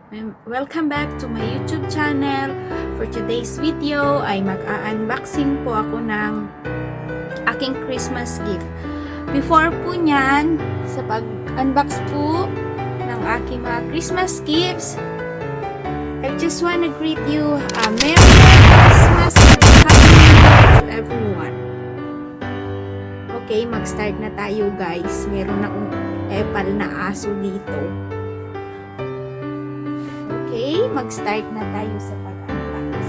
Welcome back to my YouTube channel. For today's video ay mag-unboxing po ako ng aking Christmas gift. Before po niyan, sa pag-unbox po ng aking mga Christmas gifts, I just wanna greet you a Merry Christmas and Happy New Year to everyone. Okay, mag-start na tayo guys. Meron akong epal na aso dito. Okay, mag-start na tayo sa pag-unbox.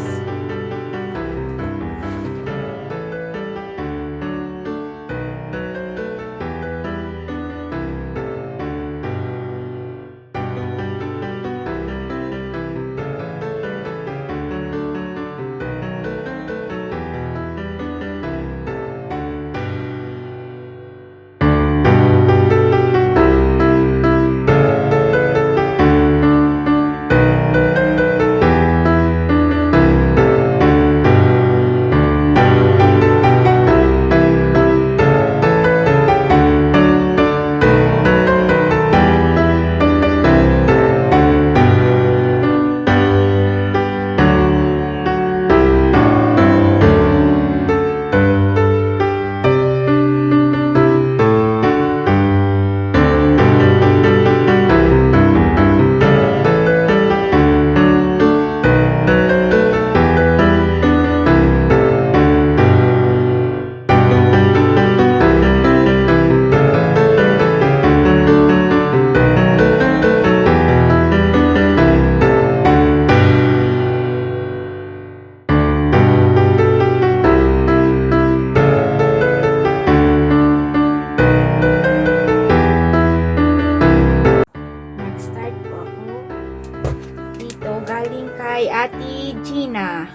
Galing kay Ate Gina.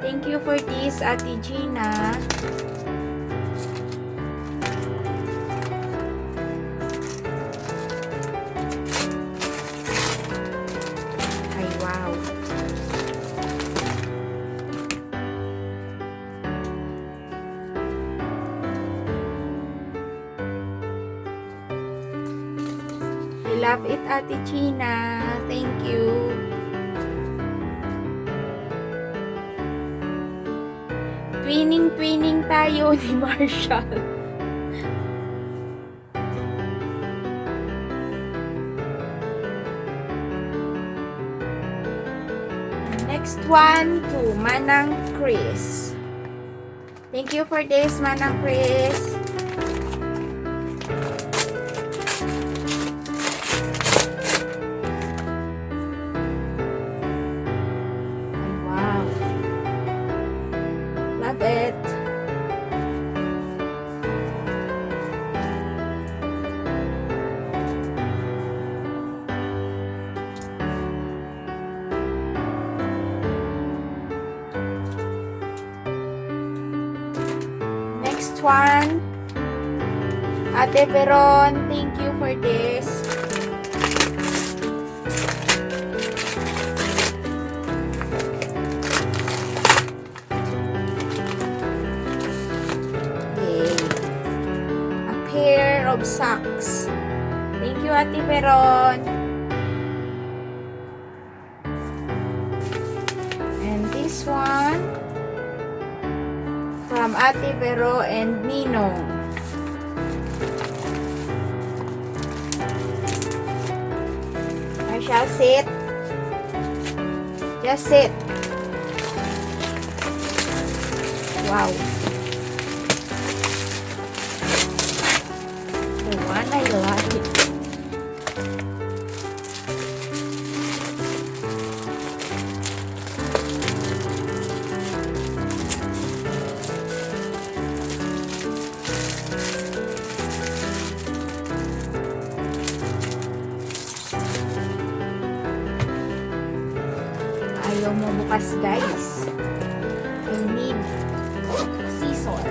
Thank you for this, Ate Gina. Ay, wow. I love it, Ate Gina. Thank you. Twinning tayo ni Marshall. Next one to Manang Chris. Thank you for this, Manang Chris. Wow. Love it. Next one, Ate Veron, thank you for this. Yay. A pair of socks. Thank you, Ate Veron. And this one from Ate Vero and Ninong. I shall sit. Just sit. Wow. The one I like. Ayaw mo bukas guys. I need scissor.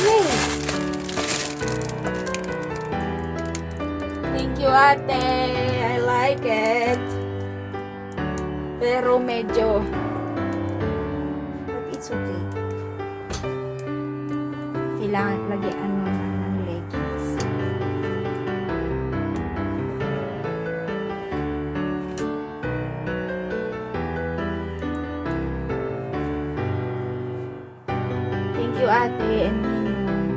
Yay! Thank you, ate. pero medyo but it's okay. Kailangan lagyan ng leggings. Thank you, Ate and Ninong.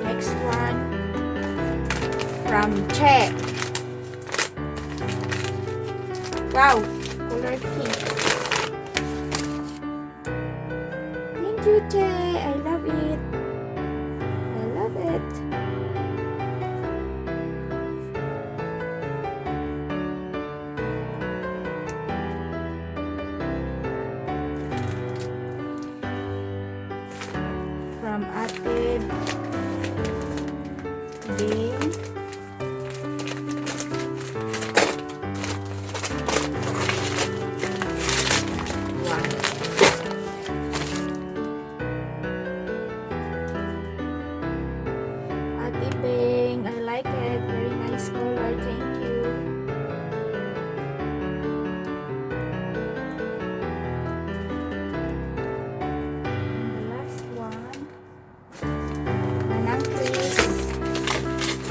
Next one from Che. Wow, color pink. Thank you, Che. I love it. I love it. From Ate Bing. Ate Bing, I like it. Very nice color. Thank you. And the last one, Manang Chris.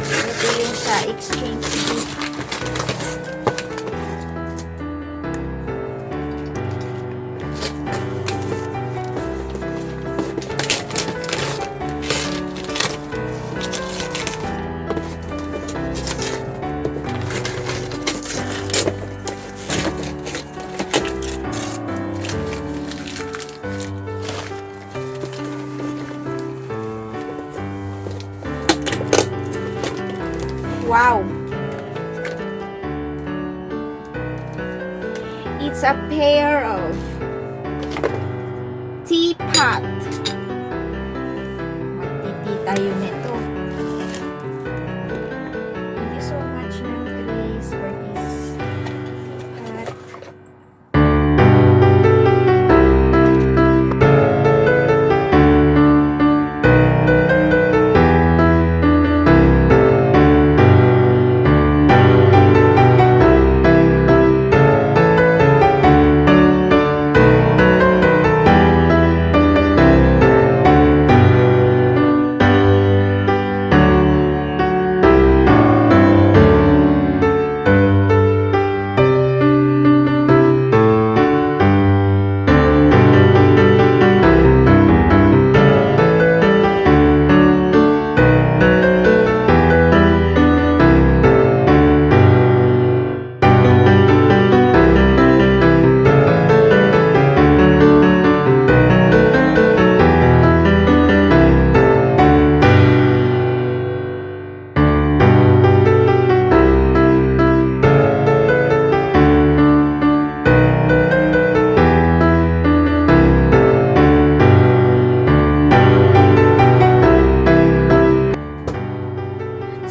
Ito yung sa exchange gift. Wow! It's a pair of teapot. Magtiti tayo nito. Thank you so much, Ma'am Grace, for this teapot.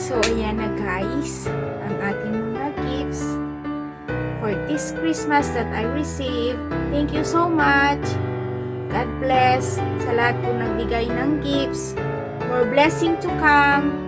So, ayan na guys, ang ating mga gifts for this Christmas that I received. Thank you so much. God bless sa lahat po nagbigay ng gifts. More blessing to come.